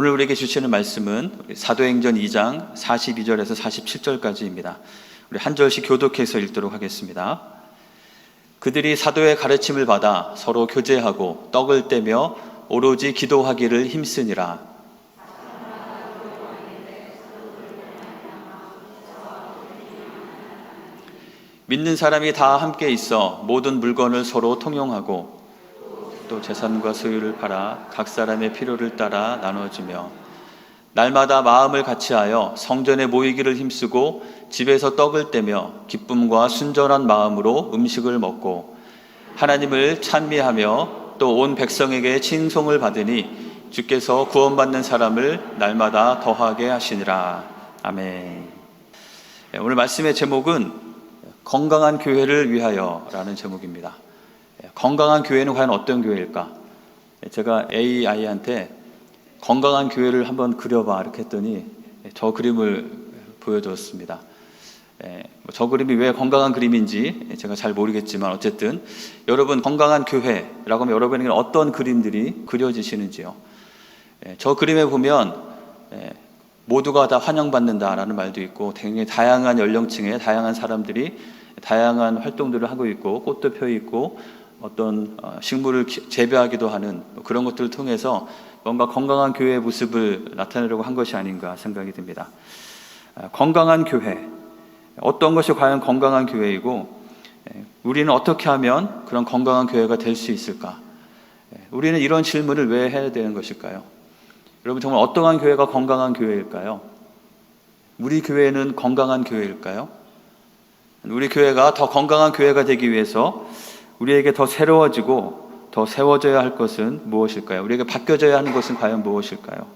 오늘 우리에게 주시는 말씀은 사도행전 2장 42절에서 47절까지입니다. 우리 한 절씩 교독해서 읽도록 하겠습니다. 그들이 사도의 가르침을 받아 서로 교제하고 떡을 떼며 오로지 기도하기를 힘쓰니라. 믿는 사람이 다 함께 있어 모든 물건을 서로 통용하고 또 재산과 소유를 팔아 각 사람의 필요를 따라 나눠주며 날마다 마음을 같이하여 성전에 모이기를 힘쓰고 집에서 떡을 떼며 기쁨과 순전한 마음으로 음식을 먹고 하나님을 찬미하며 또 온 백성에게 칭송을 받으니 주께서 구원받는 사람을 날마다 더하게 하시니라. 아멘. 오늘 말씀의 제목은 건강한 교회를 위하여라는 제목입니다. 건강한 교회는 과연 어떤 교회일까? 제가 AI한테 건강한 교회를 한번 그려봐 이렇게 했더니 저 그림을 보여줬습니다. 저 그림이 왜 건강한 그림인지 제가 잘 모르겠지만 어쨌든 여러분 건강한 교회라고 하면 여러분에게는 어떤 그림들이 그려지시는지요? 저 그림에 보면 모두가 다 환영받는다라는 말도 있고 굉장히 다양한 연령층의 다양한 사람들이 다양한 활동들을 하고 있고 꽃도 펴 있고 어떤 식물을 재배하기도 하는 그런 것들을 통해서 뭔가 건강한 교회의 모습을 나타내려고 한 것이 아닌가 생각이 듭니다. 건강한 교회, 어떤 것이 과연 건강한 교회이고 우리는 어떻게 하면 그런 건강한 교회가 될 수 있을까? 우리는 이런 질문을 왜 해야 되는 것일까요? 여러분 정말 어떠한 교회가 건강한 교회일까요? 우리 교회는 건강한 교회일까요? 우리 교회가 더 건강한 교회가 되기 위해서 우리에게 더 새로워지고 더 세워져야 할 것은 무엇일까요? 우리에게 바뀌어져야 하는 것은 과연 무엇일까요?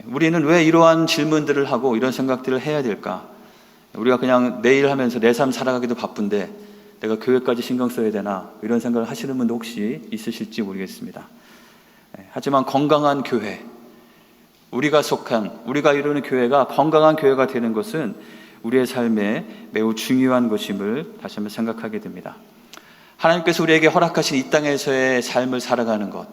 우리는 왜 이러한 질문들을 하고 이런 생각들을 해야 될까? 우리가 그냥 내일 하면서 내 삶 살아가기도 바쁜데 내가 교회까지 신경 써야 되나? 이런 생각을 하시는 분도 혹시 있으실지 모르겠습니다. 하지만 건강한 교회, 우리가 이루는 교회가 건강한 교회가 되는 것은 우리의 삶에 매우 중요한 것임을 다시 한번 생각하게 됩니다. 하나님께서 우리에게 허락하신 이 땅에서의 삶을 살아가는 것,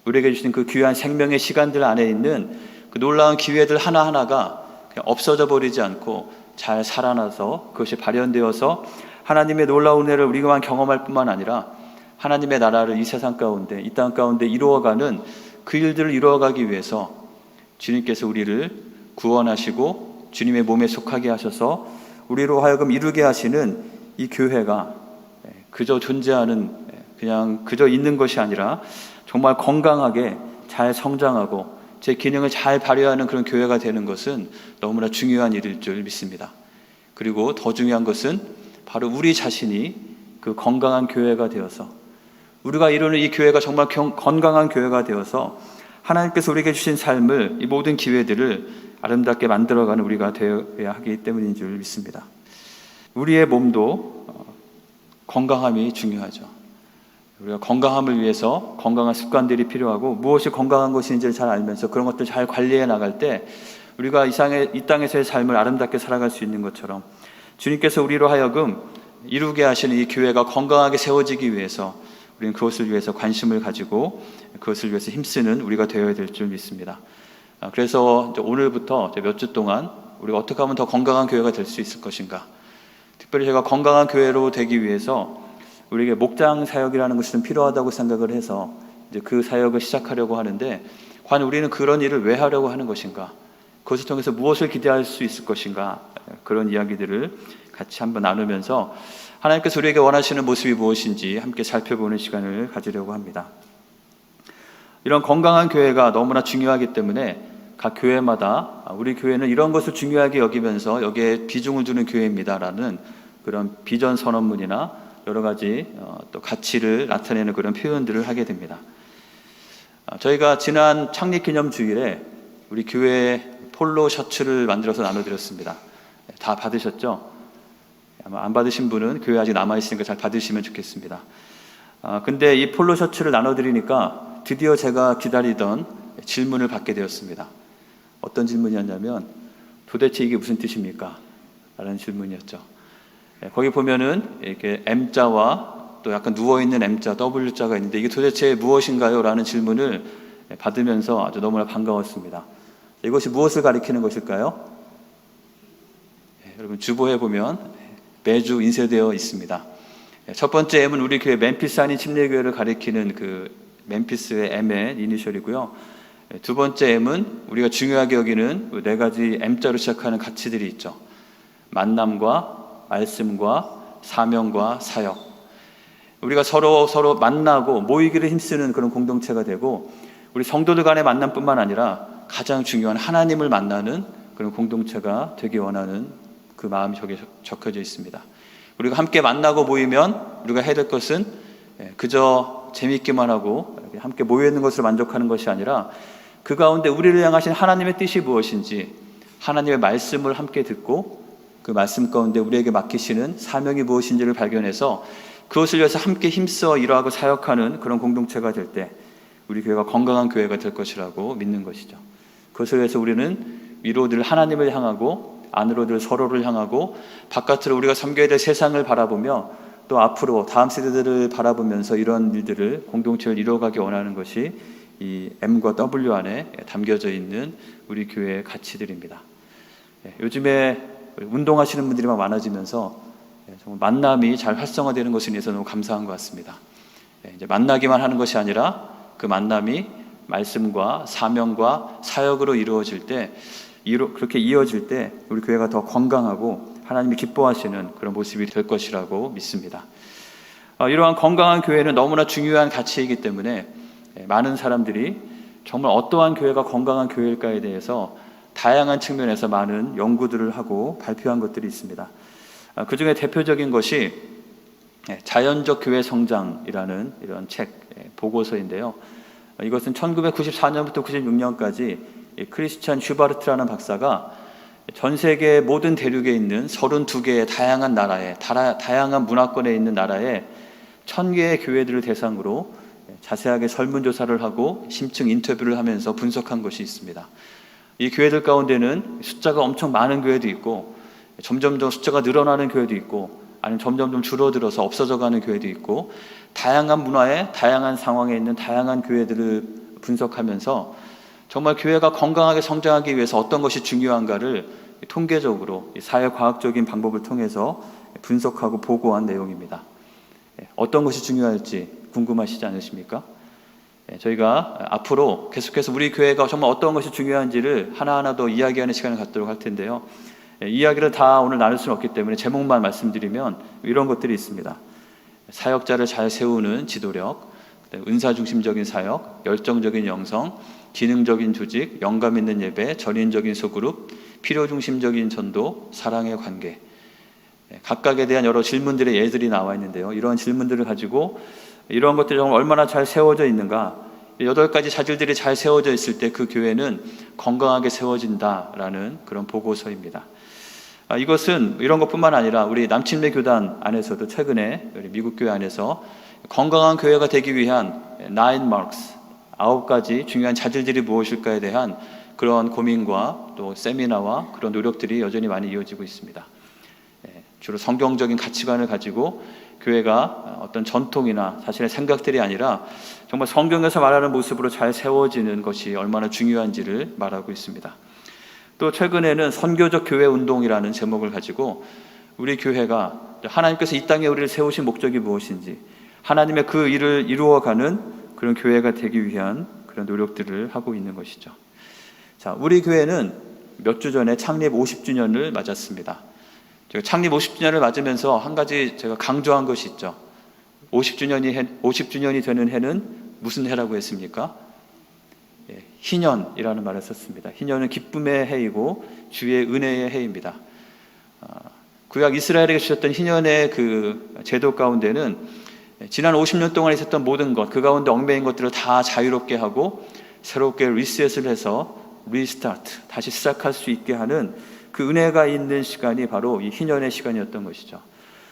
우리에게 주신 그 귀한 생명의 시간들 안에 있는 그 놀라운 기회들 하나하나가 그냥 없어져 버리지 않고 잘 살아나서 그것이 발현되어서 하나님의 놀라운 은혜를 우리가만 경험할 뿐만 아니라 하나님의 나라를 이 세상 가운데, 이 땅 가운데 이루어가는 그 일들을 이루어가기 위해서 주님께서 우리를 구원하시고 주님의 몸에 속하게 하셔서 우리로 하여금 이루게 하시는 이 교회가 그저 존재하는, 그냥 그저 있는 것이 아니라 정말 건강하게 잘 성장하고 제 기능을 잘 발휘하는 그런 교회가 되는 것은 너무나 중요한 일일 줄 믿습니다. 그리고 더 중요한 것은 바로 우리 자신이 그 건강한 교회가 되어서 우리가 이루는 이 교회가 정말 건강한 교회가 되어서 하나님께서 우리에게 주신 삶을, 이 모든 기회들을 아름답게 만들어가는 우리가 되어야 하기 때문인 줄 믿습니다. 우리의 몸도 건강함이 중요하죠. 우리가 건강함을 위해서 건강한 습관들이 필요하고 무엇이 건강한 것인지를 잘 알면서 그런 것들을 잘 관리해 나갈 때 우리가 이 땅에서의 삶을 아름답게 살아갈 수 있는 것처럼 주님께서 우리로 하여금 이루게 하시는 이 교회가 건강하게 세워지기 위해서 우리는 그것을 위해서 관심을 가지고 그것을 위해서 힘쓰는 우리가 되어야 될 줄 믿습니다. 그래서 이제 오늘부터 몇 주 동안 우리가 어떻게 하면 더 건강한 교회가 될 수 있을 것인가, 특별히 제가 건강한 교회로 되기 위해서 우리에게 목장 사역이라는 것이 좀 필요하다고 생각을 해서 이제 그 사역을 시작하려고 하는데 과연 우리는 그런 일을 왜 하려고 하는 것인가, 그것을 통해서 무엇을 기대할 수 있을 것인가, 그런 이야기들을 같이 한번 나누면서 하나님께서 우리에게 원하시는 모습이 무엇인지 함께 살펴보는 시간을 가지려고 합니다. 이런 건강한 교회가 너무나 중요하기 때문에 각 교회마다 우리 교회는 이런 것을 중요하게 여기면서 여기에 비중을 두는 교회입니다라는 그런 비전 선언문이나 여러 가지 또 가치를 나타내는 그런 표현들을 하게 됩니다. 저희가 지난 창립기념주일에 우리 교회에 폴로 셔츠를 만들어서 나눠드렸습니다. 다 받으셨죠? 아마 안 받으신 분은 교회 아직 남아있으니까 잘 받으시면 좋겠습니다. 근데 이 폴로 셔츠를 나눠드리니까 드디어 제가 기다리던 질문을 받게 되었습니다. 어떤 질문이었냐면 도대체 이게 무슨 뜻입니까? 라는 질문이었죠. 거기 보면은 이렇게 M자와 또 약간 누워있는 M자, W자가 있는데 이게 도대체 무엇인가요? 라는 질문을 받으면서 아주 너무나 반가웠습니다. 이것이 무엇을 가리키는 것일까요? 여러분 주보에 보면 매주 인쇄되어 있습니다. 첫 번째 M은 우리 교회 멤피스 한인 침례교회를 가리키는 그 멤피스의 M의 이니셜이고요. 두 번째 M은 우리가 중요하게 여기는 네 가지 M자로 시작하는 가치들이 있죠. 만남과 말씀과 사명과 사역. 우리가 서로 만나고 모이기를 힘쓰는 그런 공동체가 되고, 우리 성도들 간의 만남뿐만 아니라 가장 중요한 하나님을 만나는 그런 공동체가 되기 원하는 그 마음이 저기에 적혀져 있습니다. 우리가 함께 만나고 모이면 우리가 해야 될 것은 그저 재미있기만 하고 함께 모여있는 것으로 만족하는 것이 아니라 그 가운데 우리를 향하신 하나님의 뜻이 무엇인지, 하나님의 말씀을 함께 듣고 그 말씀 가운데 우리에게 맡기시는 사명이 무엇인지를 발견해서 그것을 위해서 함께 힘써 일하고 사역하는 그런 공동체가 될 때 우리 교회가 건강한 교회가 될 것이라고 믿는 것이죠. 그것을 위해서 우리는 위로 늘 하나님을 향하고 안으로 늘 서로를 향하고 바깥으로 우리가 섬겨야 될 세상을 바라보며 또 앞으로 다음 세대들을 바라보면서 이런 일들을 공동체를 이루어가기 원하는 것이 이 M과 W 안에 담겨져 있는 우리 교회의 가치들입니다. 요즘에 운동하시는 분들이 막 많아지면서 정말 만남이 잘 활성화되는 것에 대해서 너무 감사한 것 같습니다. 이제 만나기만 하는 것이 아니라 그 만남이 말씀과 사명과 사역으로 이루어질 때, 그렇게 이어질 때 우리 교회가 더 건강하고 하나님이 기뻐하시는 그런 모습이 될 것이라고 믿습니다. 이러한 건강한 교회는 너무나 중요한 가치이기 때문에 많은 사람들이 정말 어떠한 교회가 건강한 교회일까에 대해서 다양한 측면에서 많은 연구들을 하고 발표한 것들이 있습니다. 그 중에 대표적인 것이 자연적 교회 성장이라는 이런 책, 보고서인데요. 이것은 1994년부터 96년까지 크리스찬 슈바르트라는 박사가 전 세계 모든 대륙에 있는 32개의 다양한 나라에, 다양한 문화권에 있는 나라에 1000개의 교회들을 대상으로 자세하게 설문조사를 하고 심층 인터뷰를 하면서 분석한 것이 있습니다. 이 교회들 가운데는 숫자가 엄청 많은 교회도 있고 점점 더 숫자가 늘어나는 교회도 있고 아니면 점점 좀 줄어들어서 없어져가는 교회도 있고, 다양한 문화에 다양한 상황에 있는 다양한 교회들을 분석하면서 정말 교회가 건강하게 성장하기 위해서 어떤 것이 중요한가를 통계적으로 사회과학적인 방법을 통해서 분석하고 보고한 내용입니다. 어떤 것이 중요할지 궁금하시지 않으십니까? 저희가 앞으로 계속해서 우리 교회가 정말 어떤 것이 중요한지를 하나하나 더 이야기하는 시간을 갖도록 할 텐데요. 이야기를 다 오늘 나눌 수는 없기 때문에 제목만 말씀드리면 이런 것들이 있습니다. 사역자를 잘 세우는 지도력, 은사중심적인 사역, 열정적인 영성, 기능적인 조직, 영감 있는 예배, 전인적인 소그룹, 필요중심적인 전도, 사랑의 관계. 각각에 대한 여러 질문들의 예들이 나와 있는데요. 이러한 질문들을 가지고 이러한 것들이 정말 얼마나 잘 세워져 있는가, 8가지 자질들이 잘 세워져 있을 때 그 교회는 건강하게 세워진다라는 그런 보고서입니다. 이것은 이런 것뿐만 아니라 우리 남침례 교단 안에서도 최근에 우리 미국 교회 안에서 건강한 교회가 되기 위한 9가지 중요한 자질들이 무엇일까에 대한 그런 고민과 또 세미나와 그런 노력들이 여전히 많이 이어지고 있습니다. 주로 성경적인 가치관을 가지고 교회가 어떤 전통이나 자신의 생각들이 아니라 정말 성경에서 말하는 모습으로 잘 세워지는 것이 얼마나 중요한지를 말하고 있습니다. 또 최근에는 선교적 교회 운동이라는 제목을 가지고 우리 교회가 하나님께서 이 땅에 우리를 세우신 목적이 무엇인지, 하나님의 그 일을 이루어가는 그런 교회가 되기 위한 그런 노력들을 하고 있는 것이죠. 자, 우리 교회는 몇 주 전에 창립 50주년을 맞았습니다. 제가 창립 50주년을 맞으면서 한 가지 제가 강조한 것이 있죠. 50주년이 되는 해는 무슨 해라고 했습니까? 희년이라는 말을 썼습니다. 희년은 기쁨의 해이고 주의 은혜의 해입니다. 구약 이스라엘에게 주셨던 희년의 그 제도 가운데는 지난 50년 동안 있었던 모든 것, 그 가운데 얽매인 것들을 다 자유롭게 하고 새롭게 리셋을 해서 리스타트, 다시 시작할 수 있게 하는 그 은혜가 있는 시간이 바로 이 희년의 시간이었던 것이죠.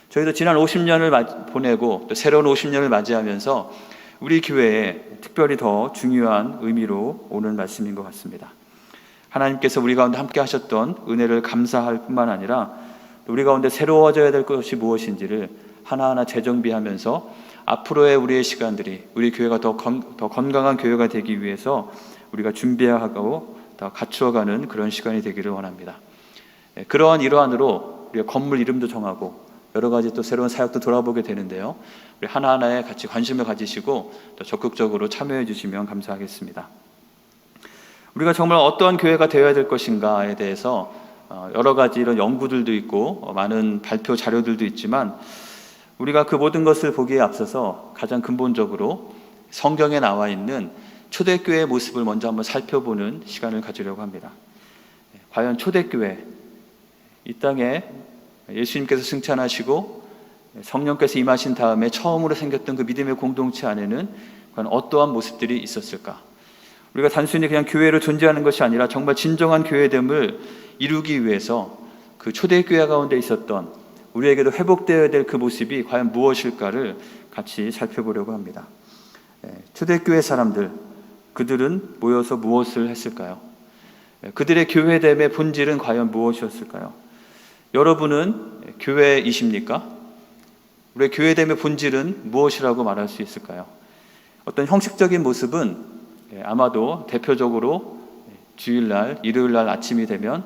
저희도 지난 50년을 보내고 또 새로운 50년을 맞이하면서 우리 교회에 특별히 더 중요한 의미로 오는 말씀인 것 같습니다. 하나님께서 우리 가운데 함께 하셨던 은혜를 감사할 뿐만 아니라 우리 가운데 새로워져야 될 것이 무엇인지를 하나하나 재정비하면서 앞으로의 우리의 시간들이 우리 교회가 더 건강한 교회가 되기 위해서 우리가 준비하고 더 갖추어가는 그런 시간이 되기를 원합니다. 그러한 일환으로 우리가 건물 이름도 정하고 여러 가지 또 새로운 사역도 돌아보게 되는데요. 우리 하나하나에 같이 관심을 가지시고 또 적극적으로 참여해 주시면 감사하겠습니다. 우리가 정말 어떠한 교회가 되어야 될 것인가에 대해서 여러 가지 이런 연구들도 있고 많은 발표 자료들도 있지만 우리가 그 모든 것을 보기에 앞서서 가장 근본적으로 성경에 나와 있는 초대교회의 모습을 먼저 한번 살펴보는 시간을 가지려고 합니다. 과연 초대교회, 이 땅에 예수님께서 승천하시고 성령께서 임하신 다음에 처음으로 생겼던 그 믿음의 공동체 안에는 과연 어떠한 모습들이 있었을까? 우리가 단순히 그냥 교회로 존재하는 것이 아니라 정말 진정한 교회됨을 이루기 위해서 그 초대교회 가운데 있었던 우리에게도 회복되어야 될 그 모습이 과연 무엇일까를 같이 살펴보려고 합니다. 초대교회 사람들, 그들은 모여서 무엇을 했을까요? 그들의 교회됨의 본질은 과연 무엇이었을까요? 여러분은 교회이십니까? 우리의 교회됨의 본질은 무엇이라고 말할 수 있을까요? 어떤 형식적인 모습은 아마도 대표적으로 주일날, 일요일날 아침이 되면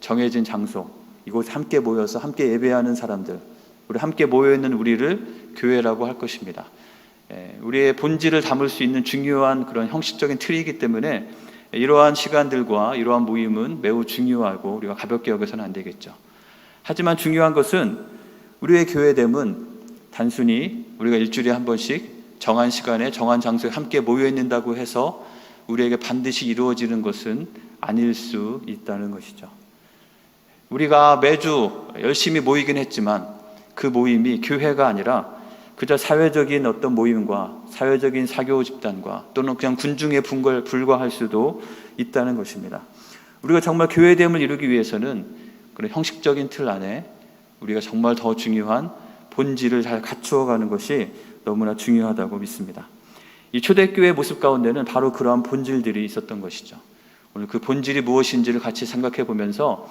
정해진 장소, 이곳에 함께 모여서 함께 예배하는 사람들, 우리 함께 모여있는 우리를 교회라고 할 것입니다. 우리의 본질을 담을 수 있는 중요한 그런 형식적인 틀이기 때문에 이러한 시간들과 이러한 모임은 매우 중요하고 우리가 가볍게 여겨서는 안 되겠죠. 하지만 중요한 것은 우리의 교회됨은 단순히 우리가 일주일에 한 번씩 정한 시간에 정한 장소에 함께 모여 있는다고 해서 우리에게 반드시 이루어지는 것은 아닐 수 있다는 것이죠. 우리가 매주 열심히 모이긴 했지만 그 모임이 교회가 아니라 그저 사회적인 어떤 모임과 사회적인 사교 집단과 또는 그냥 군중에 불과할 수도 있다는 것입니다. 우리가 정말 교회됨을 이루기 위해서는 그런 형식적인 틀 안에 우리가 정말 더 중요한 본질을 잘 갖추어가는 것이 너무나 중요하다고 믿습니다. 이 초대교회의 모습 가운데는 바로 그러한 본질들이 있었던 것이죠. 오늘 그 본질이 무엇인지를 같이 생각해 보면서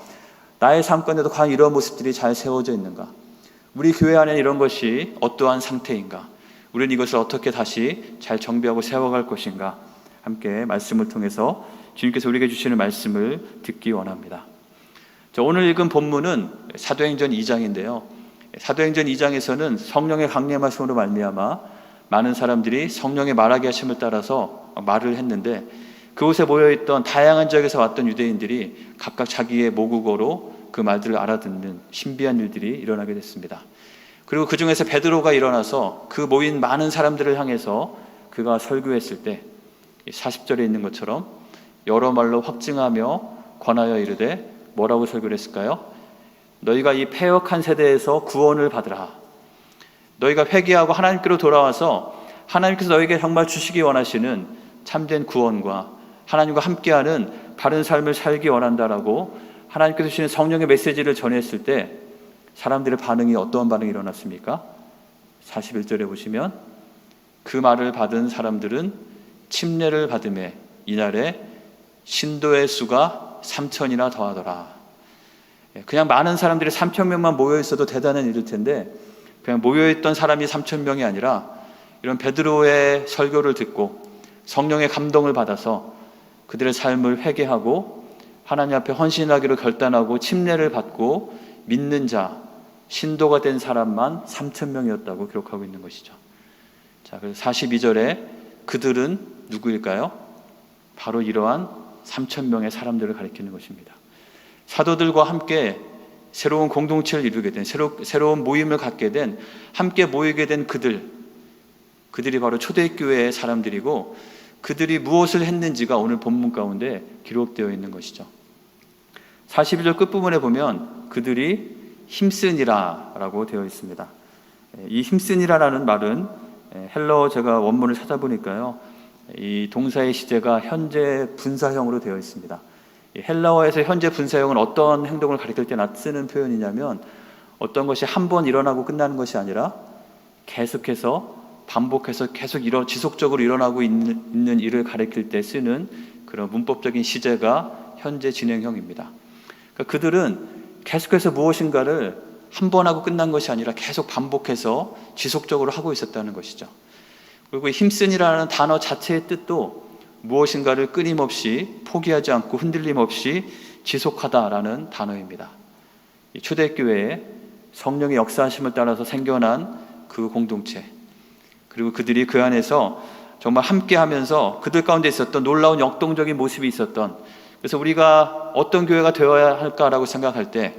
나의 삶 가운데도 과연 이러한 모습들이 잘 세워져 있는가? 우리 교회 안에 이런 것이 어떠한 상태인가? 우리는 이것을 어떻게 다시 잘 정비하고 세워갈 것인가? 함께 말씀을 통해서 주님께서 우리에게 주시는 말씀을 듣기 원합니다. 오늘 읽은 본문은 사도행전 2장인데요. 사도행전 2장에서는 성령의 강림하심으로 말미암아 많은 사람들이 성령의 말하게 하심을 따라서 말을 했는데 그곳에 모여있던 다양한 지역에서 왔던 유대인들이 각각 자기의 모국어로 그 말들을 알아듣는 신비한 일들이 일어나게 됐습니다. 그리고 그 중에서 베드로가 일어나서 그 모인 많은 사람들을 향해서 그가 설교했을 때 40절에 있는 것처럼 여러 말로 확증하며 권하여 이르되 뭐라고 설교를 했을까요? 너희가 이 패역한 세대에서 구원을 받으라. 너희가 회개하고 하나님께로 돌아와서 하나님께서 너희에게 정말 주시기 원하시는 참된 구원과 하나님과 함께하는 바른 삶을 살기 원한다라고 하나님께서 주시는 성령의 메시지를 전했을 때 사람들의 반응이 어떠한 반응이 일어났습니까? 41절에 보시면 그 말을 받은 사람들은 침례를 받음에 이날에 신도의 수가 3,000이나 더하더라. 그냥 많은 사람들이 3,000명만 모여 있어도 대단한 일일 텐데 그냥 모여있던 사람이 3,000명이 아니라 이런 베드로의 설교를 듣고 성령의 감동을 받아서 그들의 삶을 회개하고 하나님 앞에 헌신하기로 결단하고 침례를 받고 믿는 자, 신도가 된 사람만 3,000명이었다고 기록하고 있는 것이죠. 자, 그래서 42절에 그들은 누구일까요? 바로 이러한 3,000명의 사람들을 가리키는 것입니다. 사도들과 함께 새로운 공동체를 이루게 된, 새로운 모임을 갖게 된, 함께 모이게 된 그들이 바로 초대교회의 사람들이고 그들이 무엇을 했는지가 오늘 본문 가운데 기록되어 있는 것이죠. 42절 끝부분에 보면 그들이 힘쓰니라 라고 되어 있습니다. 이 힘쓰니라라는 말은 헬러 제가 원문을 찾아보니까요, 이 동사의 시제가 현재 분사형으로 되어 있습니다. 헬라어에서 현재 분사형은 어떤 행동을 가리킬 때 쓰는 표현이냐면 어떤 것이 한 번 일어나고 끝나는 것이 아니라 계속해서 반복해서 계속 지속적으로 일어나고 있는 일을 가리킬 때 쓰는 그런 문법적인 시제가 현재 진행형입니다. 그러니까 그들은 계속해서 무엇인가를 한 번 하고 끝난 것이 아니라 계속 반복해서 지속적으로 하고 있었다는 것이죠. 그리고 힘쓴이라는 단어 자체의 뜻도 무엇인가를 끊임없이 포기하지 않고 흔들림 없이 지속하다라는 단어입니다. 이 초대교회에 성령의 역사하심을 따라서 생겨난 그 공동체, 그리고 그들이 그 안에서 정말 함께하면서 그들 가운데 있었던 놀라운 역동적인 모습이 있었던, 그래서 우리가 어떤 교회가 되어야 할까라고 생각할 때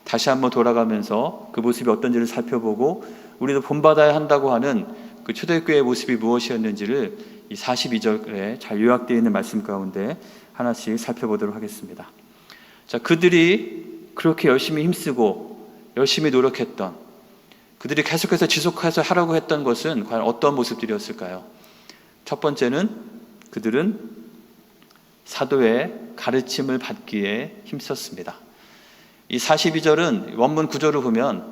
다시 한번 돌아가면서 그 모습이 어떤지를 살펴보고 우리도 본받아야 한다고 하는 그 초대교회의 모습이 무엇이었는지를 이 42절에 잘 요약되어 있는 말씀 가운데 하나씩 살펴보도록 하겠습니다. 자, 그들이 그렇게 열심히 힘쓰고 열심히 노력했던, 그들이 계속해서 지속해서 하라고 했던 것은 과연 어떤 모습들이었을까요? 첫 번째는 그들은 사도의 가르침을 받기에 힘썼습니다. 이 42절은 원문 구조를 보면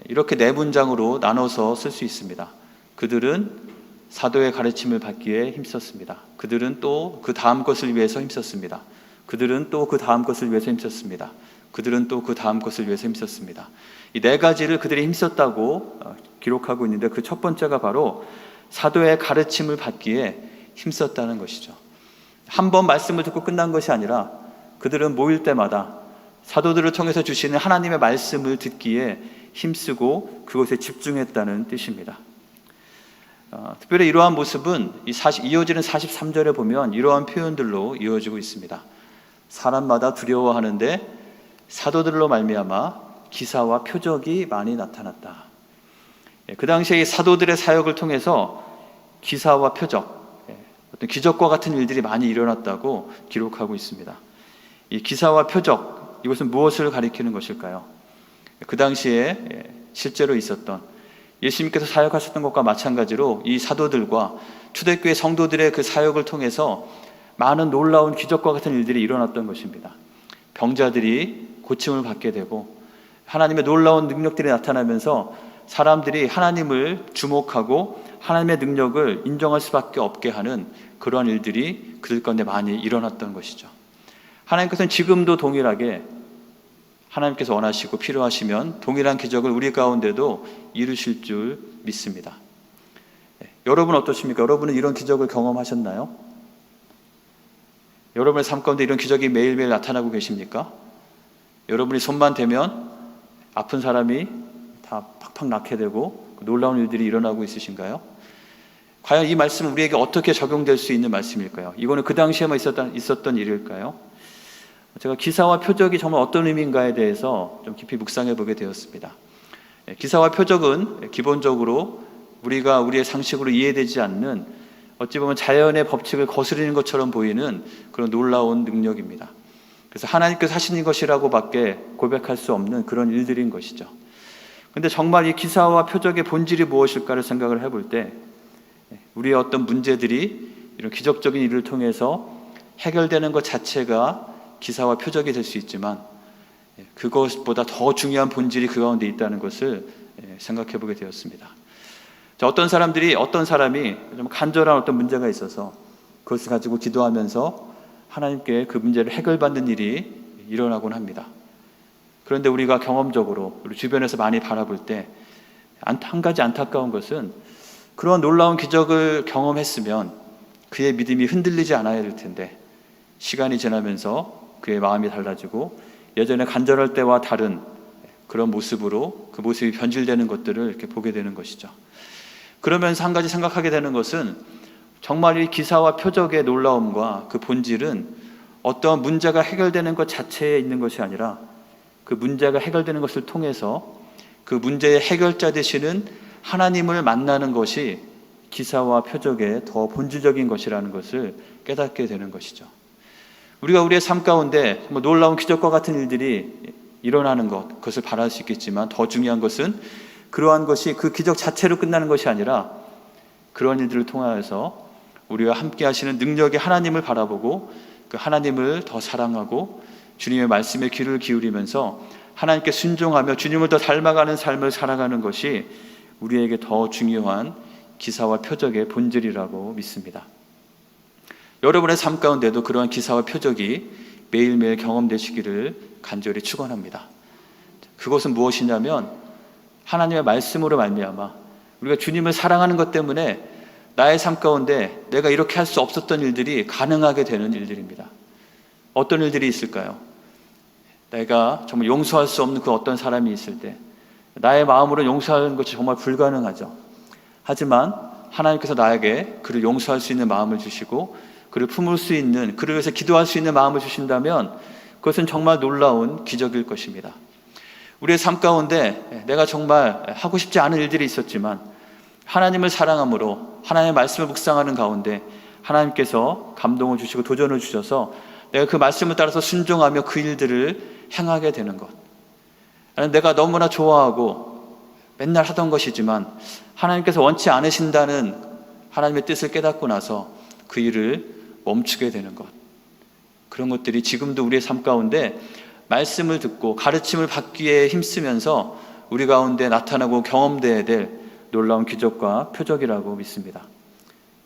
이렇게 네 문장으로 나눠서 쓸 수 있습니다. 그들은 사도의 가르침을 받기에 힘썼습니다. 그들은 또 그 다음 것을 위해서 힘썼습니다. 그들은 또 그 다음 것을 위해서 힘썼습니다. 그들은 또 그 다음 것을 위해서 힘썼습니다. 이 네 가지를 그들이 힘썼다고 기록하고 있는데, 그 첫 번째가 바로 사도의 가르침을 받기에 힘썼다는 것이죠. 한 번 말씀을 듣고 끝난 것이 아니라 그들은 모일 때마다 사도들을 통해서 주시는 하나님의 말씀을 듣기에 힘쓰고 그것에 집중했다는 뜻입니다. 특별히 이러한 모습은 이어지는 43절에 보면 이러한 표현들로 이어지고 있습니다. 사람마다 두려워하는데 사도들로 말미암아 기사와 표적이 많이 나타났다. 그 당시에 이 사도들의 사역을 통해서 기사와 표적, 어떤 기적과 같은 일들이 많이 일어났다고 기록하고 있습니다. 이 기사와 표적, 이것은 무엇을 가리키는 것일까요? 그 당시에 실제로 있었던, 예수님께서 사역하셨던 것과 마찬가지로 이 사도들과 초대교회 성도들의 그 사역을 통해서 많은 놀라운 기적과 같은 일들이 일어났던 것입니다. 병자들이 고침을 받게 되고 하나님의 놀라운 능력들이 나타나면서 사람들이 하나님을 주목하고 하나님의 능력을 인정할 수밖에 없게 하는 그러한 일들이 그들 가운데 많이 일어났던 것이죠. 하나님께서는 지금도 동일하게 하나님께서 원하시고 필요하시면 동일한 기적을 우리 가운데도 이루실 줄 믿습니다. 여러분 어떠십니까? 여러분은 이런 기적을 경험하셨나요? 여러분의 삶 가운데 이런 기적이 매일매일 나타나고 계십니까? 여러분이 손만 대면 아픈 사람이 다 팍팍 낫게 되고 놀라운 일들이 일어나고 있으신가요? 과연 이 말씀은 우리에게 어떻게 적용될 수 있는 말씀일까요? 이거는 그 당시에만 있었던 일일까요? 제가 기사와 표적이 정말 어떤 의미인가에 대해서 좀 깊이 묵상해 보게 되었습니다. 기사와 표적은 기본적으로 우리가 우리의 상식으로 이해되지 않는, 어찌 보면 자연의 법칙을 거스르는 것처럼 보이는 그런 놀라운 능력입니다. 그래서 하나님께서 하시는 것이라고밖에 고백할 수 없는 그런 일들인 것이죠. 그런데 정말 이 기사와 표적의 본질이 무엇일까를 생각을 해볼 때 우리의 어떤 문제들이 이런 기적적인 일을 통해서 해결되는 것 자체가 기사와 표적이 될 수 있지만 그것보다 더 중요한 본질이 그 가운데 있다는 것을 생각해 보게 되었습니다. 자, 어떤 사람이 좀 간절한 어떤 문제가 있어서 그것을 가지고 기도하면서 하나님께 그 문제를 해결받는 일이 일어나곤 합니다. 그런데 우리가 경험적으로 우리 주변에서 많이 바라볼 때 한 가지 안타까운 것은, 그런 놀라운 기적을 경험했으면 그의 믿음이 흔들리지 않아야 될 텐데 시간이 지나면서 그의 마음이 달라지고 예전에 간절할 때와 다른 그런 모습으로 그 모습이 변질되는 것들을 이렇게 보게 되는 것이죠. 그러면서 한 가지 생각하게 되는 것은, 정말 이 기사와 표적의 놀라움과 그 본질은 어떤 문제가 해결되는 것 자체에 있는 것이 아니라 그 문제가 해결되는 것을 통해서 그 문제의 해결자 되시는 하나님을 만나는 것이 기사와 표적의 더 본질적인 것이라는 것을 깨닫게 되는 것이죠. 우리가 우리의 삶 가운데 놀라운 기적과 같은 일들이 일어나는 것, 그것을 바랄 수 있겠지만 더 중요한 것은 그러한 것이 그 기적 자체로 끝나는 것이 아니라 그런 일들을 통하여서 우리와 함께 하시는 능력의 하나님을 바라보고 그 하나님을 더 사랑하고 주님의 말씀에 귀를 기울이면서 하나님께 순종하며 주님을 더 닮아가는 삶을 살아가는 것이 우리에게 더 중요한 기사와 표적의 본질이라고 믿습니다. 여러분의 삶 가운데도 그러한 기사와 표적이 매일매일 경험되시기를 간절히 축원합니다. 그것은 무엇이냐면 하나님의 말씀으로 말미암아 우리가 주님을 사랑하는 것 때문에 나의 삶 가운데 내가 이렇게 할 수 없었던 일들이 가능하게 되는 일들입니다. 어떤 일들이 있을까요? 내가 정말 용서할 수 없는 그 어떤 사람이 있을 때 나의 마음으로 용서하는 것이 정말 불가능하죠. 하지만 하나님께서 나에게 그를 용서할 수 있는 마음을 주시고 그를 품을 수 있는, 그를 위해서 기도할 수 있는 마음을 주신다면 그것은 정말 놀라운 기적일 것입니다. 우리의 삶 가운데 내가 정말 하고 싶지 않은 일들이 있었지만 하나님을 사랑함으로 하나님의 말씀을 묵상하는 가운데 하나님께서 감동을 주시고 도전을 주셔서 내가 그 말씀을 따라서 순종하며 그 일들을 행하게 되는 것. 내가 너무나 좋아하고 맨날 하던 것이지만 하나님께서 원치 않으신다는 하나님의 뜻을 깨닫고 나서 그 일을 멈추게 되는 것. 그런 것들이 지금도 우리의 삶 가운데 말씀을 듣고 가르침을 받기에 힘쓰면서 우리 가운데 나타나고 경험되어야 될 놀라운 기적과 표적이라고 믿습니다.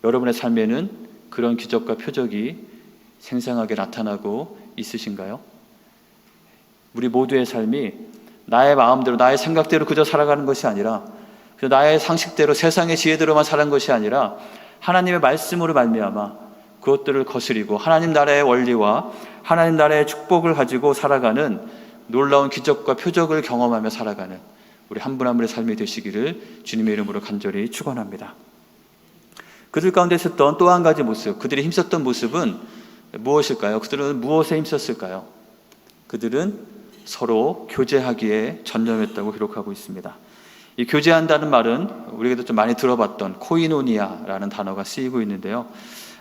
여러분의 삶에는 그런 기적과 표적이 생생하게 나타나고 있으신가요? 우리 모두의 삶이 나의 마음대로, 나의 생각대로 그저 살아가는 것이 아니라 그저 나의 상식대로, 세상의 지혜대로만 사는 것이 아니라 하나님의 말씀으로 말미암아 그것들을 거스리고 하나님 나라의 원리와 하나님 나라의 축복을 가지고 살아가는 놀라운 기적과 표적을 경험하며 살아가는 우리 한 분 한 분의 삶이 되시기를 주님의 이름으로 간절히 축원합니다. 그들 가운데 있었던 또 한 가지 모습, 그들이 힘썼던 모습은 무엇일까요? 그들은 무엇에 힘썼을까요? 그들은 서로 교제하기에 전념했다고 기록하고 있습니다. 이 교제한다는 말은 우리가 좀 많이 들어봤던 코이노니아라는 단어가 쓰이고 있는데요.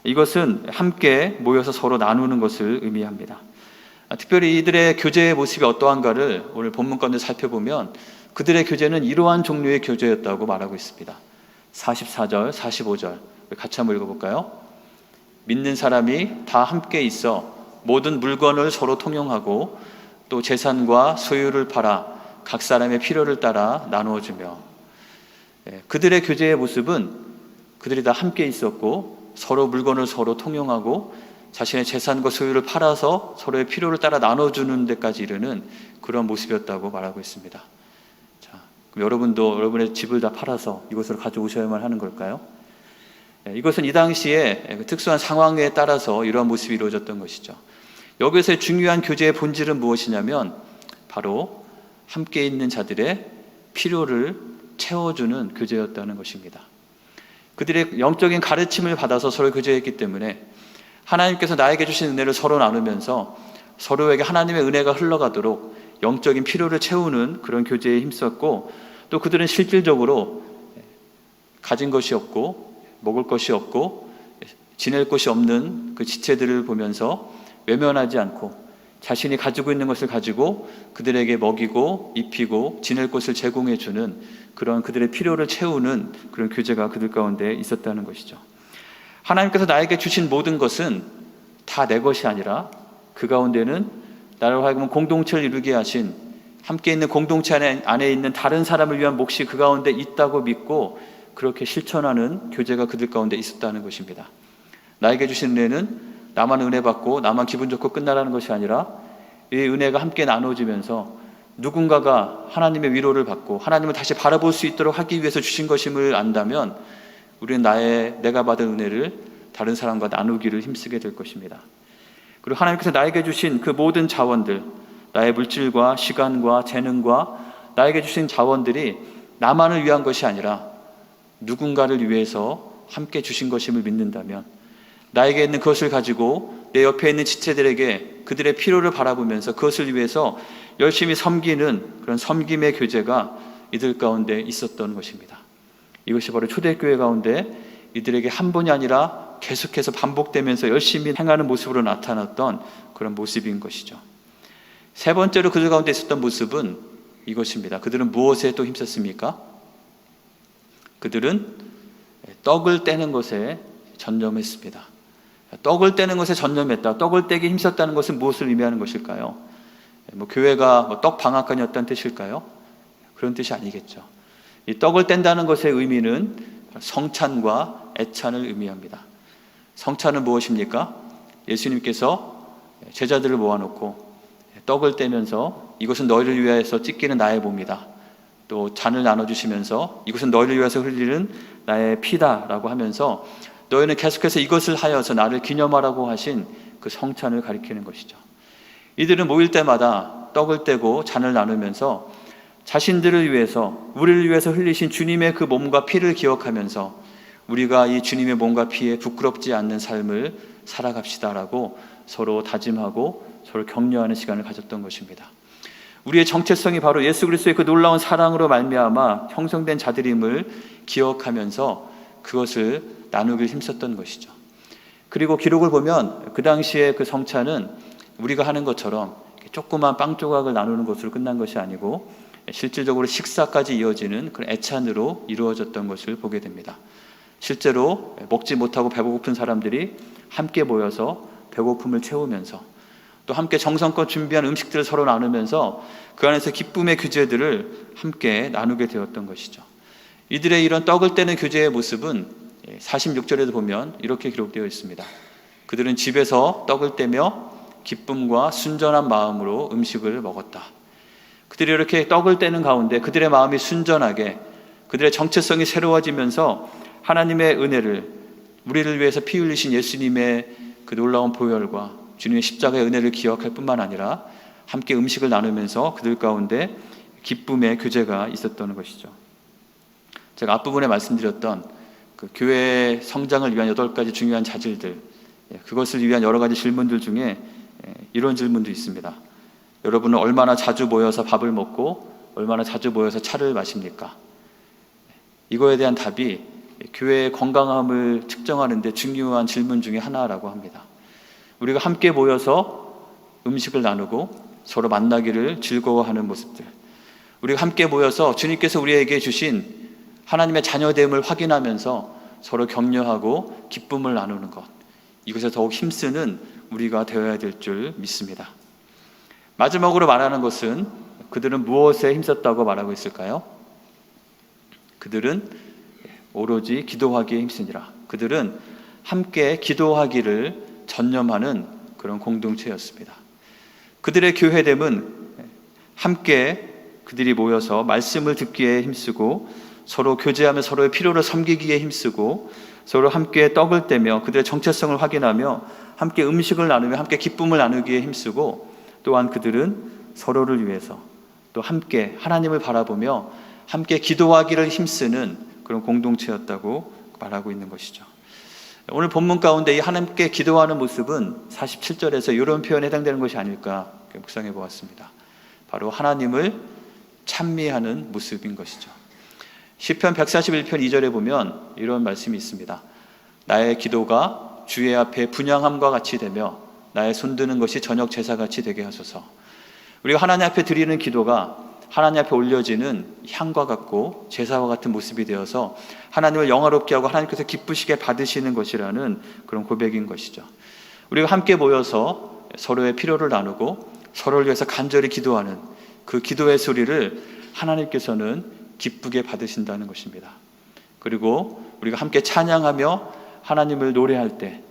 이것은 함께 모여서 서로 나누는 것을 의미합니다. 특별히 이들의 교제의 모습이 어떠한가를 오늘 본문 가운데 살펴보면 그들의 교제는 이러한 종류의 교제였다고 말하고 있습니다. 44절, 45절 같이 한번 읽어볼까요? 믿는 사람이 다 함께 있어 모든 물건을 서로 통용하고 또 재산과 소유를 팔아 각 사람의 필요를 따라 나누어주며, 그들의 교제의 모습은 그들이 다 함께 있었고 서로 물건을 서로 통용하고 자신의 재산과 소유를 팔아서 서로의 필요를 따라 나눠주는 데까지 이르는 그런 모습이었다고 말하고 있습니다. 자, 그럼 여러분도 여러분의 집을 다 팔아서 이곳으로 가져오셔야만 하는 걸까요? 이것은 이 당시에 특수한 상황에 따라서 이러한 모습이 이루어졌던 것이죠. 여기서의 중요한 교제의 본질은 무엇이냐면 바로 함께 있는 자들의 필요를 채워주는 교제였다는 것입니다. 그들의 영적인 가르침을 받아서 서로 교제했기 때문에 하나님께서 나에게 주신 은혜를 서로 나누면서 서로에게 하나님의 은혜가 흘러가도록 영적인 필요를 채우는 그런 교제에 힘썼고, 또 그들은 실질적으로 가진 것이 없고 먹을 것이 없고 지낼 곳이 없는 그 지체들을 보면서 외면하지 않고 자신이 가지고 있는 것을 가지고 그들에게 먹이고 입히고 지낼 곳을 제공해 주는 그런 그들의 필요를 채우는 그런 교제가 그들 가운데 있었다는 것이죠. 하나님께서 나에게 주신 모든 것은 다 내 것이 아니라 그 가운데는 나를 하여금 공동체를 이루게 하신 함께 있는 공동체 안에 있는 다른 사람을 위한 몫이 그 가운데 있다고 믿고 그렇게 실천하는 교제가 그들 가운데 있었다는 것입니다. 나에게 주신 은혜는 나만 은혜 받고 나만 기분 좋고 끝나라는 것이 아니라 이 은혜가 함께 나눠지면서 누군가가 하나님의 위로를 받고 하나님을 다시 바라볼 수 있도록 하기 위해서 주신 것임을 안다면 우리는 내가 받은 은혜를 다른 사람과 나누기를 힘쓰게 될 것입니다. 그리고 하나님께서 나에게 주신 그 모든 자원들, 나의 물질과 시간과 재능과 나에게 주신 자원들이 나만을 위한 것이 아니라 누군가를 위해서 함께 주신 것임을 믿는다면 나에게 있는 그것을 가지고 내 옆에 있는 지체들에게 그들의 필요를 바라보면서 그것을 위해서 열심히 섬기는 그런 섬김의 교제가 이들 가운데 있었던 것입니다. 이것이 바로 초대교회 가운데 이들에게 한 번이 아니라 계속해서 반복되면서 열심히 행하는 모습으로 나타났던 그런 모습인 것이죠. 세 번째로 그들 가운데 있었던 모습은 이것입니다. 그들은 무엇에 또 힘썼습니까? 그들은 떡을 떼는 것에 전념했습니다. 떡을 떼는 것에 전념했다. 떡을 떼기 힘썼다는 것은 무엇을 의미하는 것일까요? 교회가 떡 방앗간이었다는 뜻일까요? 그런 뜻이 아니겠죠. 이 떡을 뗀다는 것의 의미는 성찬과 애찬을 의미합니다. 성찬은 무엇입니까? 예수님께서 제자들을 모아놓고 떡을 떼면서 이것은 너희를 위하여서 찢기는 나의 몸이다. 또 잔을 나눠주시면서 이것은 너희를 위해서 흘리는 나의 피다라고 하면서 너희는 계속해서 이것을 하여서 나를 기념하라고 하신 그 성찬을 가리키는 것이죠. 이들은 모일 때마다 떡을 떼고 잔을 나누면서 자신들을 위해서, 우리를 위해서 흘리신 주님의 그 몸과 피를 기억하면서 우리가 이 주님의 몸과 피에 부끄럽지 않는 삶을 살아갑시다라고 서로 다짐하고 서로 격려하는 시간을 가졌던 것입니다. 우리의 정체성이 바로 예수 그리스도의 그 놀라운 사랑으로 말미암아 형성된 자들임을 기억하면서 그것을 나누길 힘썼던 것이죠. 그리고 기록을 보면 그 당시에 그 성찬은 우리가 하는 것처럼 조그만 빵 조각을 나누는 것으로 끝난 것이 아니고 실질적으로 식사까지 이어지는 그런 애찬으로 이루어졌던 것을 보게 됩니다. 실제로 먹지 못하고 배고픈 사람들이 함께 모여서 배고픔을 채우면서 또 함께 정성껏 준비한 음식들을 서로 나누면서 그 안에서 기쁨의 규제들을 함께 나누게 되었던 것이죠. 이들의 이런 떡을 떼는 규제의 모습은 46절에도 보면 이렇게 기록되어 있습니다. 그들은 집에서 떡을 떼며 기쁨과 순전한 마음으로 음식을 먹었다. 그들이 이렇게 떡을 떼는 가운데 그들의 마음이 순전하게, 그들의 정체성이 새로워지면서 하나님의 은혜를, 우리를 위해서 피 흘리신 예수님의 그 놀라운 보혈과 주님의 십자가의 은혜를 기억할 뿐만 아니라 함께 음식을 나누면서 그들 가운데 기쁨의 교제가 있었던 것이죠. 제가 앞부분에 말씀드렸던 그 교회 성장을 위한 8가지 중요한 자질들, 그것을 위한 여러 가지 질문들 중에 이런 질문도 있습니다. 여러분은 얼마나 자주 모여서 밥을 먹고 얼마나 자주 모여서 차를 마십니까? 이거에 대한 답이 교회의 건강함을 측정하는 데 중요한 질문 중에 하나라고 합니다. 우리가 함께 모여서 음식을 나누고 서로 만나기를 즐거워하는 모습들, 우리가 함께 모여서 주님께서 우리에게 주신 하나님의 자녀됨을 확인하면서 서로 격려하고 기쁨을 나누는 것, 이것에 더욱 힘쓰는 우리가 되어야 될 줄 믿습니다. 마지막으로 말하는 것은 그들은 무엇에 힘썼다고 말하고 있을까요? 그들은 오로지 기도하기에 힘쓰니라. 그들은 함께 기도하기를 전념하는 그런 공동체였습니다. 그들의 교회됨은 함께 그들이 모여서 말씀을 듣기에 힘쓰고 서로 교제하며 서로의 필요를 섬기기에 힘쓰고 서로 함께 떡을 떼며 그들의 정체성을 확인하며 함께 음식을 나누며 함께 기쁨을 나누기에 힘쓰고, 또한 그들은 서로를 위해서 또 함께 하나님을 바라보며 함께 기도하기를 힘쓰는 그런 공동체였다고 말하고 있는 것이죠. 오늘 본문 가운데 이 하나님께 기도하는 모습은 47절에서 이런 표현에 해당되는 것이 아닐까 묵상해 보았습니다. 바로 하나님을 찬미하는 모습인 것이죠. 시편 141편 2절에 보면 이런 말씀이 있습니다. 나의 기도가 주의 앞에 분향함과 같이 되며 나의 손드는 것이 저녁 제사같이 되게 하소서. 우리가 하나님 앞에 드리는 기도가 하나님 앞에 올려지는 향과 같고 제사와 같은 모습이 되어서 하나님을 영화롭게 하고 하나님께서 기쁘시게 받으시는 것이라는 그런 고백인 것이죠. 우리가 함께 모여서 서로의 필요를 나누고 서로를 위해서 간절히 기도하는 그 기도의 소리를 하나님께서는 기쁘게 받으신다는 것입니다. 그리고 우리가 함께 찬양하며 하나님을 노래할 때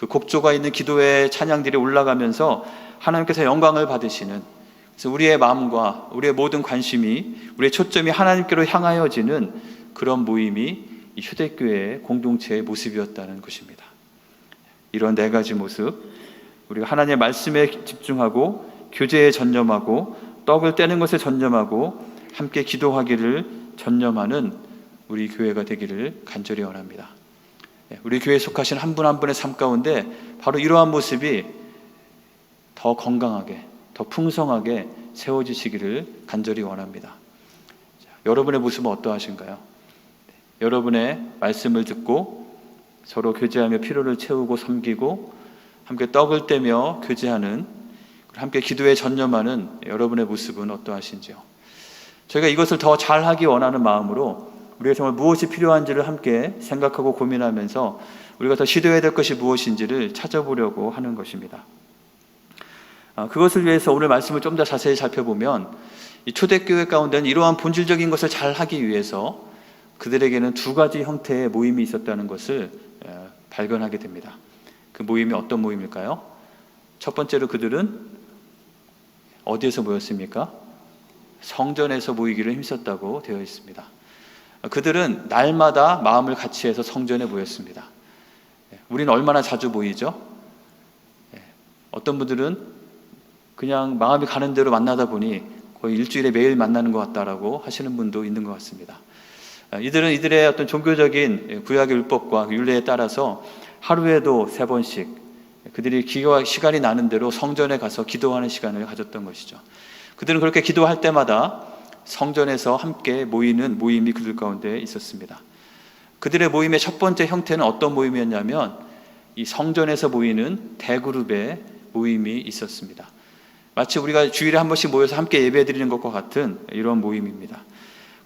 그 곡조가 있는 기도의 찬양들이 올라가면서 하나님께서 영광을 받으시는, 그래서 우리의 마음과 우리의 모든 관심이, 우리의 초점이 하나님께로 향하여지는 그런 모임이 이 휴대교회의 공동체의 모습이었다는 것입니다. 이런 4가지 모습, 우리가 하나님의 말씀에 집중하고 교제에 전념하고 떡을 떼는 것에 전념하고 함께 기도하기를 전념하는 우리 교회가 되기를 간절히 원합니다. 우리 교회에 속하신 한 분 한 분의 삶 가운데 바로 이러한 모습이 더 건강하게, 더 풍성하게 세워지시기를 간절히 원합니다. 여러분의 모습은 어떠하신가요? 여러분의 말씀을 듣고 서로 교제하며 필요를 채우고 섬기고 함께 떡을 떼며 교제하는, 함께 기도에 전념하는 여러분의 모습은 어떠하신지요? 저희가 이것을 더 잘하기 원하는 마음으로 우리가 정말 무엇이 필요한지를 함께 생각하고 고민하면서 우리가 더 시도해야 될 것이 무엇인지를 찾아보려고 하는 것입니다. 그것을 위해서 오늘 말씀을 좀 더 자세히 살펴보면 이 초대교회 가운데는 이러한 본질적인 것을 잘하기 위해서 그들에게는 2가지 형태의 모임이 있었다는 것을 발견하게 됩니다. 그 모임이 어떤 모임일까요? 첫 번째로 그들은 어디에서 모였습니까? 성전에서 모이기를 힘썼다고 되어 있습니다. 그들은 날마다 마음을 같이 해서 성전에 모였습니다. 우리는 얼마나 자주 모이죠? 어떤 분들은 그냥 마음이 가는 대로 만나다 보니 거의 일주일에 매일 만나는 것 같다라고 하시는 분도 있는 것 같습니다. 이들은 이들의 어떤 종교적인 구약의 율법과 율례에 따라서 하루에도 3번씩 그들이 시간이 나는 대로 성전에 가서 기도하는 시간을 가졌던 것이죠. 그들은 그렇게 기도할 때마다 성전에서 함께 모이는 모임이 그들 가운데 있었습니다. 그들의 모임의 첫 번째 형태는 어떤 모임이었냐면 이 성전에서 모이는 대그룹의 모임이 있었습니다. 마치 우리가 주일에 한 번씩 모여서 함께 예배드리는 것과 같은 이런 모임입니다.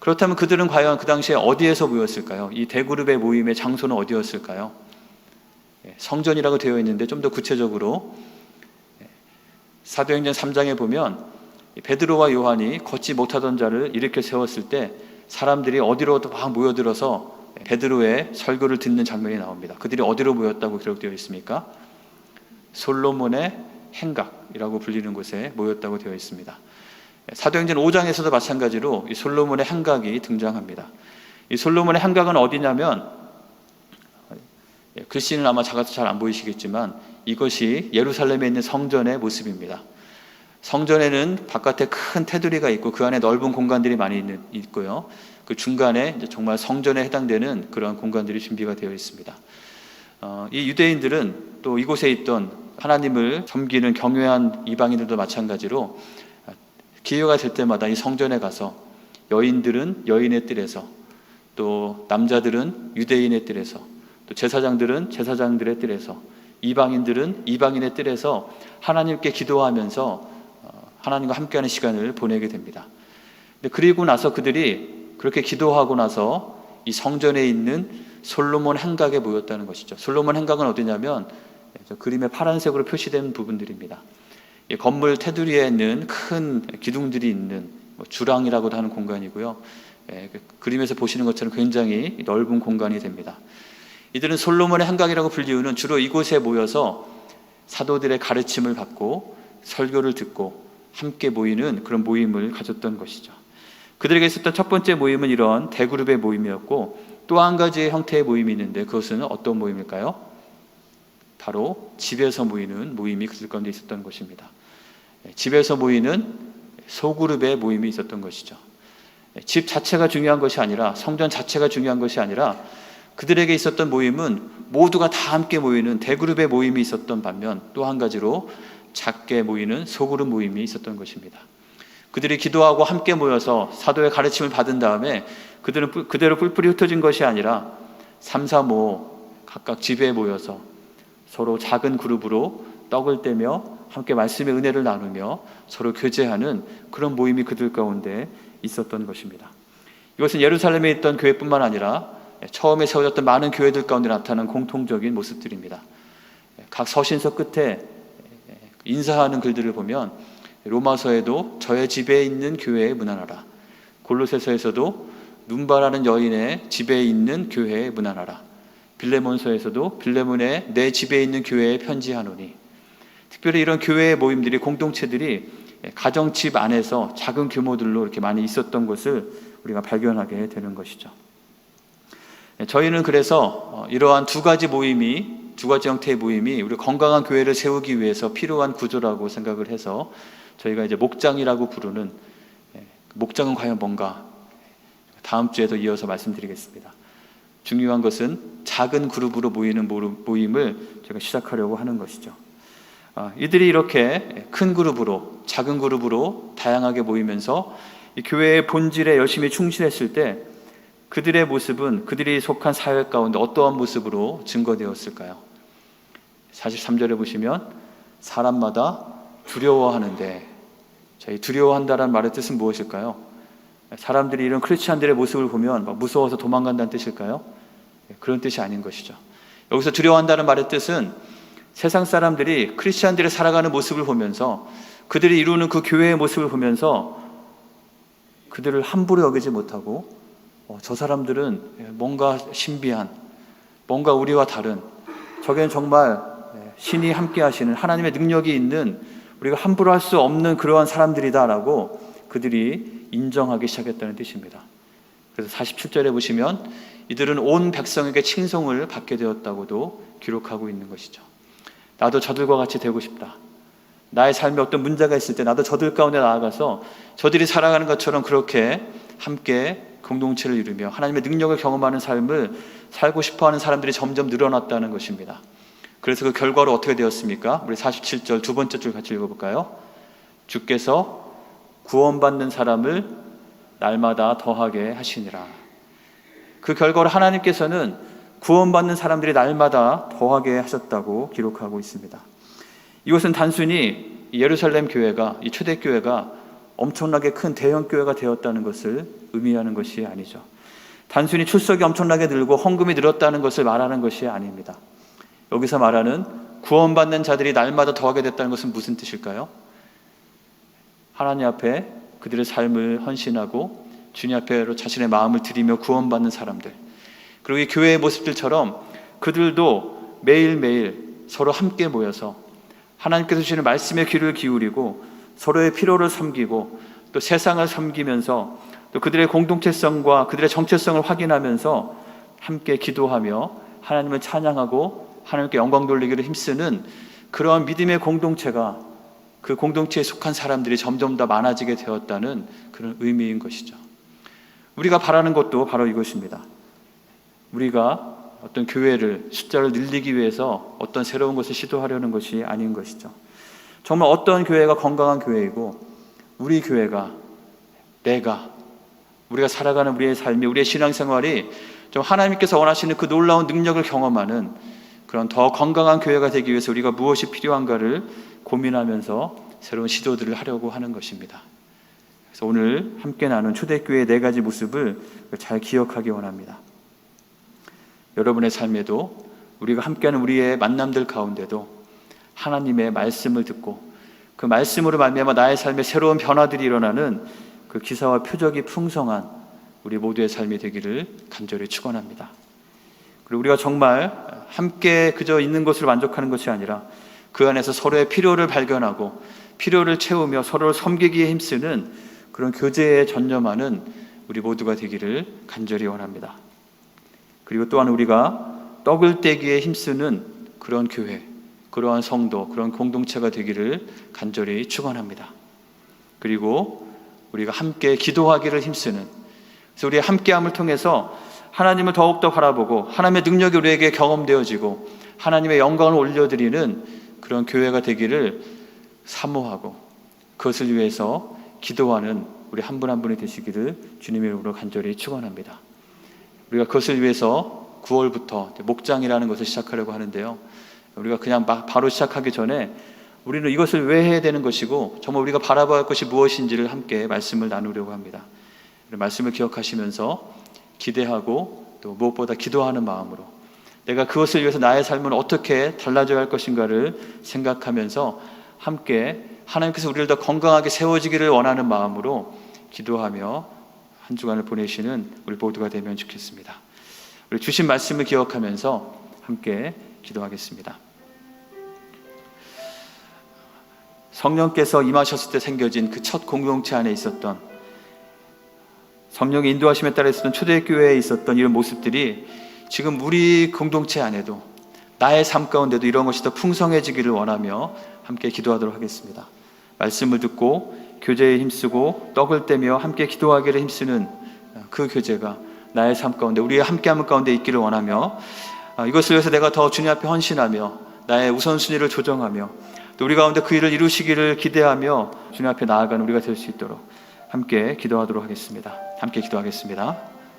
그렇다면 그들은 과연 그 당시에 어디에서 모였을까요? 이 대그룹의 모임의 장소는 어디였을까요? 성전이라고 되어 있는데 좀 더 구체적으로 사도행전 3장에 보면 베드로와 요한이 걷지 못하던 자를 일으켜 세웠을 때 사람들이 어디로 막 모여들어서 베드로의 설교를 듣는 장면이 나옵니다. 그들이 어디로 모였다고 기록되어 있습니까? 솔로몬의 행각이라고 불리는 곳에 모였다고 되어 있습니다. 사도행전 5장에서도 마찬가지로 이 솔로몬의 행각이 등장합니다. 이 솔로몬의 행각은 어디냐면 글씨는 아마 작아서 잘 안 보이시겠지만 이것이 예루살렘에 있는 성전의 모습입니다. 성전에는 바깥에 큰 테두리가 있고 그 안에 넓은 공간들이 많이 있고요. 그 중간에 정말 성전에 해당되는 그런 공간들이 준비가 되어 있습니다. 이 유대인들은 또 이곳에 있던 하나님을 섬기는 경외한 이방인들도 마찬가지로 기회가 될 때마다 이 성전에 가서 여인들은 여인의 뜰에서 또 남자들은 유대인의 뜰에서 또 제사장들은 제사장들의 뜰에서 이방인들은 이방인의 뜰에서 하나님께 기도하면서 하나님과 함께하는 시간을 보내게 됩니다. 그리고 나서 그들이 그렇게 기도하고 나서 이 성전에 있는 솔로몬 행각에 모였다는 것이죠. 솔로몬 행각은 어디냐면 그림에 파란색으로 표시된 부분들입니다. 건물 테두리에 있는 큰 기둥들이 있는 주랑이라고도 하는 공간이고요. 그림에서 보시는 것처럼 굉장히 넓은 공간이 됩니다. 이들은 솔로몬의 행각이라고 불리우는 주로 이곳에 모여서 사도들의 가르침을 받고 설교를 듣고 함께 모이는 그런 모임을 가졌던 것이죠. 그들에게 있었던 첫 번째 모임은 이런 대그룹의 모임이었고 또 한 가지의 형태의 모임이 있는데 그것은 어떤 모임일까요? 바로 집에서 모이는 모임이 그들 가운데 있었던 것입니다. 집에서 모이는 소그룹의 모임이 있었던 것이죠. 집 자체가 중요한 것이 아니라 성전 자체가 중요한 것이 아니라 그들에게 있었던 모임은 모두가 다 함께 모이는 대그룹의 모임이 있었던 반면 또 한 가지로 작게 모이는 소그룹 모임이 있었던 것입니다. 그들이 기도하고 함께 모여서 사도의 가르침을 받은 다음에 그들은 그대로 뿔뿔이 흩어진 것이 아니라 3, 4, 5 각각 집에 모여서 서로 작은 그룹으로 떡을 떼며 함께 말씀의 은혜를 나누며 서로 교제하는 그런 모임이 그들 가운데 있었던 것입니다. 이것은 예루살렘에 있던 교회뿐만 아니라 처음에 세워졌던 많은 교회들 가운데 나타나는 공통적인 모습들입니다. 각 서신서 끝에 인사하는 글들을 보면 로마서에도 저의 집에 있는 교회에 문안하라, 골로새서에서도 눈바라는 여인의 집에 있는 교회에 문안하라, 빌레몬서에서도 빌레몬의 내 집에 있는 교회에 편지하노니, 특별히 이런 교회의 모임들이 공동체들이 가정집 안에서 작은 규모들로 이렇게 많이 있었던 것을 우리가 발견하게 되는 것이죠. 저희는 그래서 이러한 두 가지 형태의 모임이 우리 건강한 교회를 세우기 위해서 필요한 구조라고 생각을 해서 저희가 이제 목장이라고 부르는, 목장은 과연 뭔가 다음 주에도 이어서 말씀드리겠습니다. 중요한 것은 작은 그룹으로 모이는 모임을 제가 시작하려고 하는 것이죠. 이들이 이렇게 큰 그룹으로, 작은 그룹으로 다양하게 모이면서 이 교회의 본질에 열심히 충실했을 때 그들의 모습은 그들이 속한 사회 가운데 어떠한 모습으로 증거되었을까요? 43절에 보시면 사람마다 두려워하는데, 저희 두려워한다라는 말의 뜻은 무엇일까요? 사람들이 이런 크리스찬들의 모습을 보면 막 무서워서 도망간다는 뜻일까요? 그런 뜻이 아닌 것이죠. 여기서 두려워한다는 말의 뜻은 세상 사람들이 크리스찬들이 살아가는 모습을 보면서 그들이 이루는 그 교회의 모습을 보면서 그들을 함부로 여기지 못하고 저 사람들은 뭔가 신비한, 뭔가 우리와 다른, 저겐 정말 신이 함께 하시는 하나님의 능력이 있는, 우리가 함부로 할 수 없는 그러한 사람들이다라고 그들이 인정하기 시작했다는 뜻입니다. 그래서 47절에 보시면 이들은 온 백성에게 칭송을 받게 되었다고도 기록하고 있는 것이죠. 나도 저들과 같이 되고 싶다. 나의 삶에 어떤 문제가 있을 때 나도 저들 가운데 나아가서 저들이 살아가는 것처럼 그렇게 함께 공동체를 이루며 하나님의 능력을 경험하는 삶을 살고 싶어하는 사람들이 점점 늘어났다는 것입니다. 그래서 그 결과로 어떻게 되었습니까? 우리 47절 두 번째 줄 같이 읽어볼까요? 주께서 구원받는 사람을 날마다 더하게 하시니라. 그 결과로 하나님께서는 구원받는 사람들이 날마다 더하게 하셨다고 기록하고 있습니다. 이것은 단순히 예루살렘 교회가, 이 초대교회가 엄청나게 큰 대형교회가 되었다는 것을 의미하는 것이 아니죠. 단순히 출석이 엄청나게 늘고 헌금이 늘었다는 것을 말하는 것이 아닙니다. 여기서 말하는 구원받는 자들이 날마다 더하게 됐다는 것은 무슨 뜻일까요? 하나님 앞에 그들의 삶을 헌신하고 주님 앞에로 자신의 마음을 드리며 구원받는 사람들, 그리고 이 교회의 모습들처럼 그들도 매일매일 서로 함께 모여서 하나님께서 주시는 말씀에 귀를 기울이고 서로의 필요를 섬기고 또 세상을 섬기면서 또 그들의 공동체성과 그들의 정체성을 확인하면서 함께 기도하며 하나님을 찬양하고 하나님께 영광 돌리기를 힘쓰는 그러한 믿음의 공동체가, 그 공동체에 속한 사람들이 점점 더 많아지게 되었다는 그런 의미인 것이죠. 우리가 바라는 것도 바로 이것입니다. 우리가 어떤 교회를 숫자를 늘리기 위해서 어떤 새로운 것을 시도하려는 것이 아닌 것이죠. 정말 어떤 교회가 건강한 교회이고 우리 교회가, 우리가 살아가는 우리의 삶이, 우리의 신앙생활이 좀 하나님께서 원하시는 그 놀라운 능력을 경험하는 그런 더 건강한 교회가 되기 위해서 우리가 무엇이 필요한가를 고민하면서 새로운 시도들을 하려고 하는 것입니다. 그래서 오늘 함께 나눈 초대교회의 4가지 모습을 잘 기억하기 원합니다. 여러분의 삶에도 우리가 함께하는 우리의 만남들 가운데도 하나님의 말씀을 듣고 그 말씀으로 말미암아 나의 삶에 새로운 변화들이 일어나는 그 기사와 표적이 풍성한 우리 모두의 삶이 되기를 간절히 축원합니다. 그리고 우리가 정말 함께 그저 있는 것으로 만족하는 것이 아니라 그 안에서 서로의 필요를 발견하고 필요를 채우며 서로를 섬기기에 힘쓰는 그런 교제에 전념하는 우리 모두가 되기를 간절히 원합니다. 그리고 또한 우리가 떡을 떼기에 힘쓰는 그런 교회, 그러한 성도, 그런 공동체가 되기를 간절히 축원합니다. 그리고 우리가 함께 기도하기를 힘쓰는, 그래서 우리의 함께함을 통해서 하나님을 더욱더 바라보고 하나님의 능력이 우리에게 경험되어지고 하나님의 영광을 올려드리는 그런 교회가 되기를 사모하고 그것을 위해서 기도하는 우리 한 분 한 분이 되시기를 주님의 이름으로 간절히 축원합니다. 우리가 그것을 위해서 9월부터 목장이라는 것을 시작하려고 하는데요. 우리가 그냥 바로 시작하기 전에 우리는 이것을 왜 해야 되는 것이고 정말 우리가 바라봐야 할 것이 무엇인지를 함께 말씀을 나누려고 합니다. 말씀을 기억하시면서 기대하고 또 무엇보다 기도하는 마음으로 내가 그것을 위해서 나의 삶은 어떻게 달라져야 할 것인가를 생각하면서 함께 하나님께서 우리를 더 건강하게 세워지기를 원하는 마음으로 기도하며 한 주간을 보내시는 우리 모두가 되면 좋겠습니다. 우리 주신 말씀을 기억하면서 함께 기도하겠습니다. 성령께서 임하셨을 때 생겨진 그 첫 공동체 안에 있었던, 성령의 인도하심에 따라 있었던 초대교회에 있었던 이런 모습들이 지금 우리 공동체 안에도, 나의 삶 가운데도 이런 것이 더 풍성해지기를 원하며 함께 기도하도록 하겠습니다. 말씀을 듣고 교제에 힘쓰고 떡을 떼며 함께 기도하기를 힘쓰는 그 교제가 나의 삶 가운데, 우리의 함께함 가운데 있기를 원하며 이것을 위해서 내가 더 주님 앞에 헌신하며 나의 우선순위를 조정하며 또 우리 가운데 그 일을 이루시기를 기대하며 주님 앞에 나아가는 우리가 될 수 있도록 함께 기도하도록 하겠습니다. 함께 기도하겠습니다.